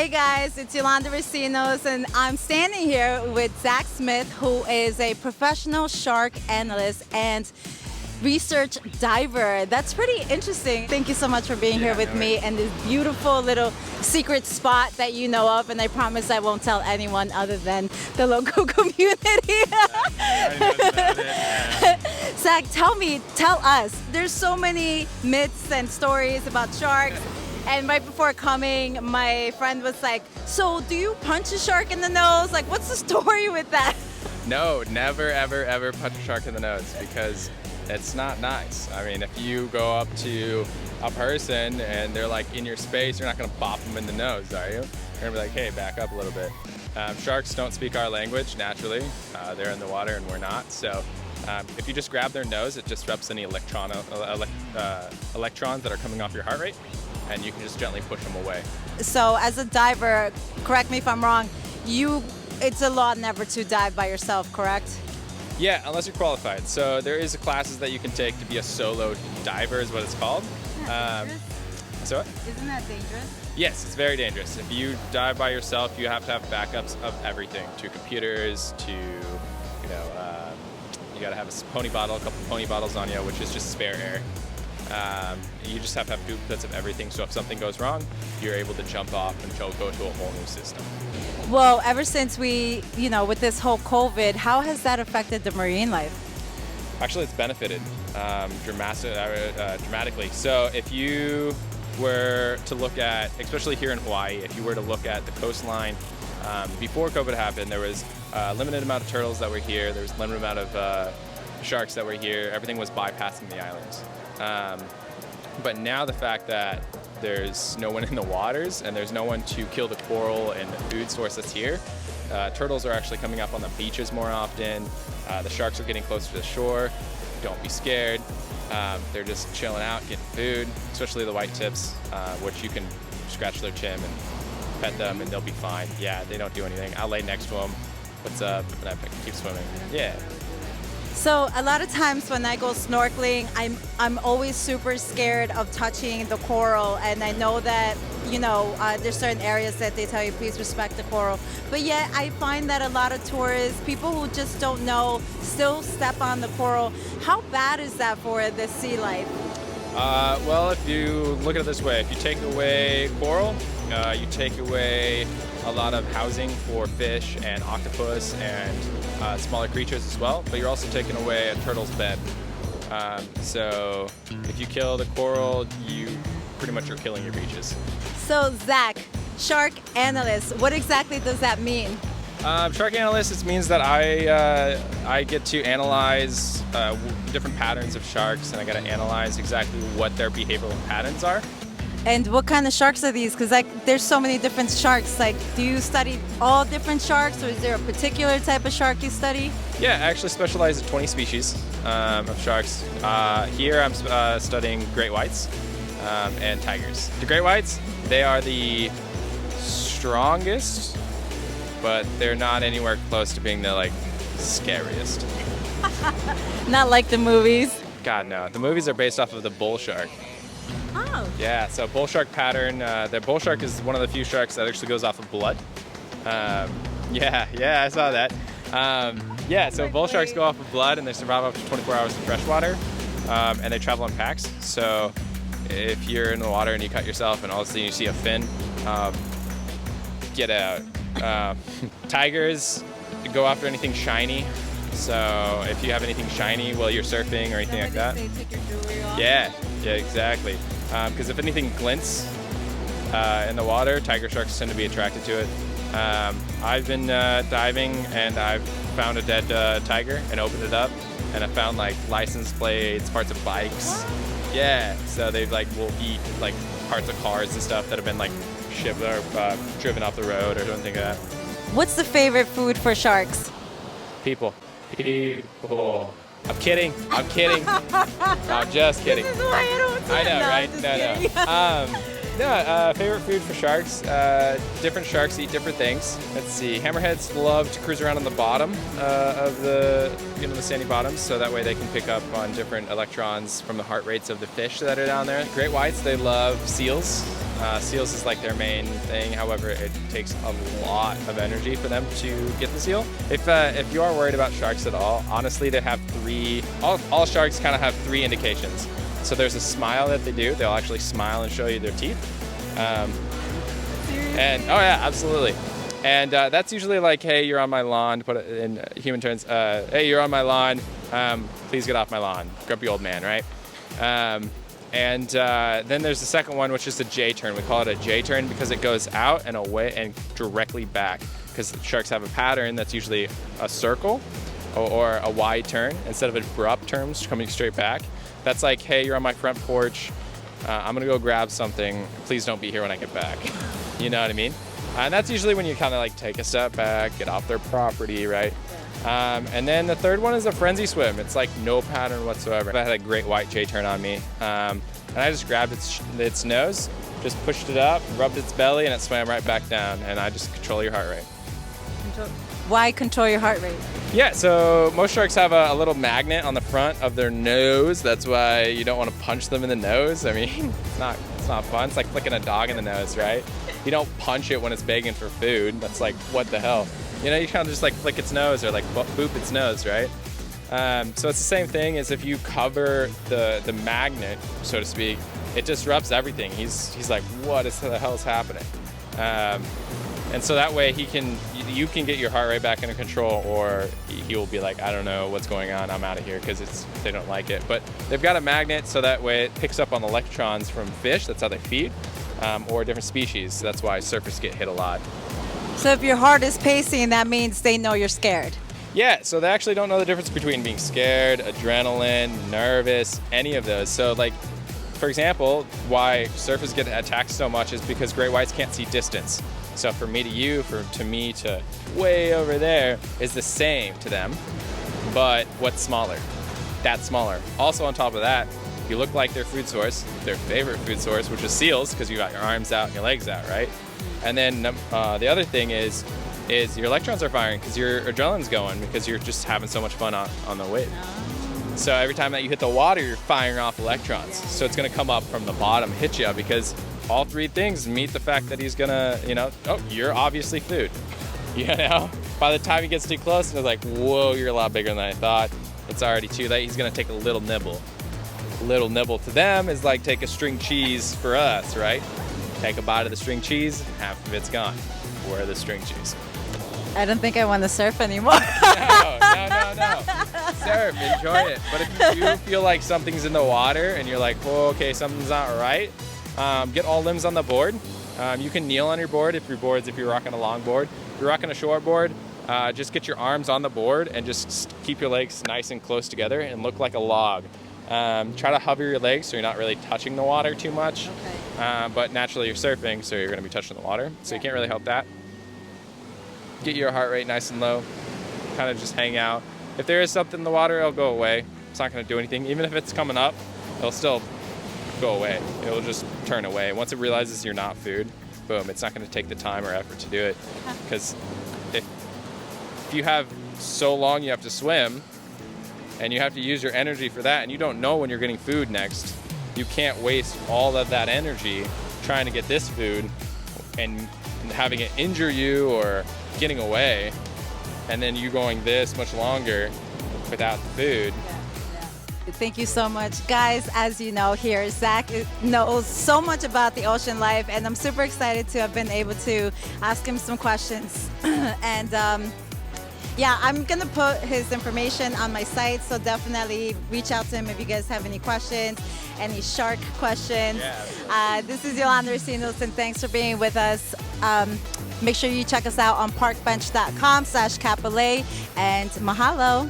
Hey guys, it's Daniel Recinos, and I'm standing here with Zack Smith, who is a professional shark analyst and research diver. That's pretty interesting. Thank you so much for being here with me and this beautiful little secret spot that you know of, and I promise I won't tell anyone other than the local community. Zack, tell us, there's so many myths and stories about sharks. And right before coming, my friend was like, so do you punch a shark in the nose? Like, what's the story with that? No, never, ever, ever punch a shark in the nose because it's not nice. I mean, if you go up to a person and they're like in your space, you're not gonna bop them in the nose, are you? You're gonna be like, hey, back up a little bit. Sharks don't speak our language naturally. They're in the water and we're not. So if you just grab their nose, it disrupts any electrons that are coming off your heart rate, and you can just gently push them away. So as a diver, correct me if I'm wrong, it's a law never to dive by yourself, correct? Yeah, unless you're qualified. So there is classes that you can take to be a solo diver is what it's called. So what? Isn't that dangerous? Yes, it's very dangerous. If you dive by yourself, you have to have backups of everything, to computers, to, you gotta have a couple pony bottles on you, which is just spare air. You just have to have duplicates of everything, so if something goes wrong, you're able to jump off and go to a whole new system. Well, ever since with this whole COVID, how has that affected the marine life? Actually, it's benefited dramatically. So if you were to look at, especially here in Hawaii, if you were to look at the coastline, before COVID happened, there was a limited amount of turtles that were here, there was a limited amount of sharks that were here, everything was bypassing the islands. But now the fact that there's no one in the waters and there's no one to kill the coral and the food source that's here, turtles are actually coming up on the beaches more often. The sharks are getting closer to the shore. Don't be scared. They're just chilling out, getting food, especially the white tips, which you can scratch their chin and pet them and they'll be fine. Yeah, they don't do anything. I'll lay next to them. What's up? And I keep swimming. Yeah. So a lot of times when I go snorkeling, I'm always super scared of touching the coral, and I know that there's certain areas that they tell you please respect the coral, but yet I find that a lot of tourists, people who just don't know, still step on the coral. How bad is that for the sea life? Well, if you look at it this way, if you take away coral, you take away a lot of housing for fish and octopus and smaller creatures as well, but you're also taking away a turtle's bed. So if you kill the coral, you pretty much are killing your beaches. So Zack, shark analyst, what exactly does that mean? Shark analyst, it means that I get to analyze different patterns of sharks, and I got to analyze exactly what their behavioral patterns are. And what kind of sharks are these? Because there's so many different sharks. Do you study all different sharks, or is there a particular type of shark you study? Yeah, I actually specialize in 20 species of sharks. Here I'm studying great whites and tigers. The great whites, they are the strongest, but they're not anywhere close to being the scariest. Not like the movies. God, no. The movies are based off of the bull shark. Oh. Yeah, so bull shark pattern. The bull shark is one of the few sharks that actually goes off of blood. Yeah, I saw that. So bull sharks go off of blood and they survive up to 24 hours in freshwater, and they travel in packs. So if you're in the water and you cut yourself and all of a sudden you see a fin, get out. Tigers go after anything shiny. So if you have anything shiny while you're surfing or anything like that. Take your jewelry off? Yeah, exactly. Because if anything glints in the water, tiger sharks tend to be attracted to it. I've been diving and I've found a dead tiger and opened it up, and I found license plates, parts of bikes. What? Yeah, so they will eat parts of cars and stuff that have been driven off the road or something like that. What's the favorite food for sharks? People. I'm kidding. I'm just kidding. This is why I don't do I know, it. No, right? I'm just kidding. Yeah, favorite food for sharks. Different sharks eat different things. Let's see. Hammerheads love to cruise around on the bottom of the the sandy bottoms, so that way they can pick up on different electrons from the heart rates of the fish that are down there. Great whites, they love seals. Seals is like their main thing. However, it takes a lot of energy for them to get the seal. If you are worried about sharks at all, honestly, they have three. All sharks kind of have three indications. So there's a smile that they do. They'll actually smile and show you their teeth. And oh yeah, absolutely. And that's usually like, hey, you're on my lawn. To put it in human terms, hey, you're on my lawn. Please get off my lawn. Grumpy old man, right? And then there's the second one, which is the J turn. We call it a J turn because it goes out and away and directly back. Because sharks have a pattern that's usually a circle or a wide turn instead of abrupt turns coming straight back. That's like, hey, you're on my front porch. I'm gonna go grab something. Please don't be here when I get back. You know what I mean? And that's usually when you kind of like take a step back, get off their property, right? And then the third one is a frenzy swim. It's like no pattern whatsoever. I had a great white J-turn on me. And I just grabbed its nose, just pushed it up, rubbed its belly, and it swam right back down. And I just control your heart rate. Why control your heart rate? Yeah, so most sharks have a little magnet on the front of their nose. That's why you don't want to punch them in the nose. I mean, it's not fun. It's like flicking a dog in the nose, right? You don't punch it when it's begging for food. That's like, what the hell? You know, you kind of just like flick its nose or like boop its nose, right? So it's the same thing as if you cover the magnet, so to speak, it disrupts everything. He's like, what the hell is happening? And so that way you can get your heart rate back under control, or he will be like, I don't know what's going on, I'm out of here, because they don't like it. But they've got a magnet, so that way it picks up on electrons from fish. That's how they feed, or different species. That's why surfers get hit a lot. So if your heart is pacing, that means they know you're scared. Yeah, so they actually don't know the difference between being scared, adrenaline, nervous, any of those. So like, for example, why surfers get attacked so much is because great whites can't see distance. So from me to you, to me to way over there is the same to them, but what's smaller? That's smaller. Also on top of that, you look like their food source, their favorite food source, which is seals, because you got your arms out and your legs out, right? And then the other thing is your electrons are firing because your adrenaline's going because you're just having so much fun on the wave. So every time that you hit the water, you're firing off electrons. So it's gonna come up from the bottom, hit you, because all three things meet the fact that he's gonna, oh, you're obviously food. By the time he gets too close, it's like, whoa, you're a lot bigger than I thought. It's already too late. He's gonna take a little nibble. A little nibble to them is like take a string cheese for us, right? Take a bite of the string cheese, half of it's gone. We're the string cheese. I don't think I want to surf anymore. No. Surf, enjoy it. But if you do feel like something's in the water and you're like, oh, okay, something's not right, get all limbs on the board. You can kneel on your board if you're rocking a long board. If you're rocking a short board, just get your arms on the board and just keep your legs nice and close together and look like a log. Try to hover your legs so you're not really touching the water too much. Okay. But naturally you're surfing, so you're going to be touching the water. So you can't really help that. Get your heart rate nice and low. Kind of just hang out. If there is something in the water, it'll go away. It's not going to do anything. Even if it's coming up, it'll still go away. It'll just turn away. Once it realizes you're not food, boom, it's not going to take the time or effort to do it. Because if you have so long you have to swim, and you have to use your energy for that, and you don't know when you're getting food next, you can't waste all of that energy trying to get this food and having it injure you or getting away, and then you going this much longer without the food. Thank you so much. Guys, as you know here, Zack knows so much about the ocean life, and I'm super excited to have been able to ask him some questions. And yeah, I'm going to put his information on my site, so definitely reach out to him if you guys have any questions, any shark questions. Yeah. This is Daniel Recinos, and thanks for being with us. Make sure you check us out on parkbench.com/Kapolei, and mahalo.